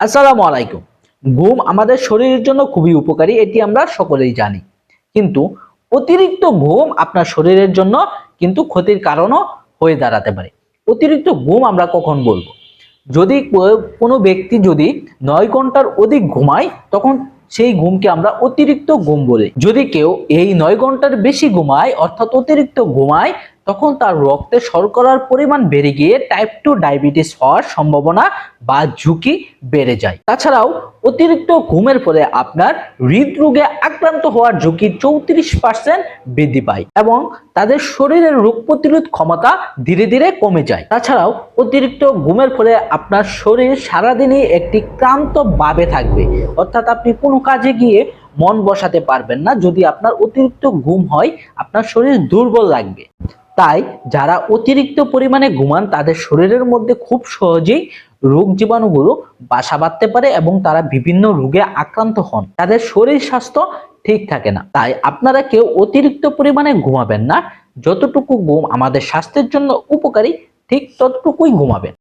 আসসালামু আলাইকুম। ঘুম আমাদের শরীরের জন্য খুবই উপকারী, এটি আমরা সকলেই জানি। কিন্তু অতিরিক্ত ঘুম আপনার শরীরের জন্য কিন্তু ক্ষতির কারণও হয়ে দাঁড়াতে পারে। অতিরিক্ত ঘুম আমরা কখন বলবো? যদি কোনো ব্যক্তি যদি 9 ঘন্টার অধিক ঘুমায়, তখন সেই ঘুমকে আমরা অতিরিক্ত ঘুম বলি। যদি কেউ এই 9 ঘন্টার বেশি ঘুমায় অর্থাৎ অতিরিক্ত ঘুমায়, তখন তার রক্তে শর্করার পরিমাণ বেড়ে গিয়ে টাইপ 2 ডায়াবেটিস হওয়ার সম্ভাবনা বা ঝুঁকি বেড়ে যায়। তাছাড়াও অতিরিক্ত ঘুমের ফলে আপনার হৃদরোগে আক্রান্ত হওয়ার ঝুঁকি 34% বৃদ্ধি পায় এবং তাদের শরীরের রোগ প্রতিরোধ ক্ষমতা ধীরে ধীরে কমে যায়। তাছাড়াও অতিরিক্ত ঘুমের ফলে আপনার শরীর সারাদিনই একটি ক্লান্ত ভাবে থাকবে, অর্থাৎ আপনি কোনো কাজে গিয়ে মন বসাতে পারবেন না। যদি আপনার অতিরিক্ত ঘুম হয়, আপনার শরীর দুর্বল লাগবে। তাই যারা অতিরিক্ত পরিমাণে ঘুমান তাদের শরীরের মধ্যে খুব সহজেই রোগ জীবাণুগুলো বাসা বাঁধতে পারে এবং তারা বিভিন্ন রোগে আক্রান্ত হন। তাদের শরীর স্বাস্থ্য ঠিক থাকে না। তাই আপনারা কেউ অতিরিক্ত পরিমাণে ঘুমাবেন না। যতটুকু ঘুম আমাদের স্বাস্থ্যের জন্য উপকারী, ঠিক ততটুকুই ঘুমাবেন।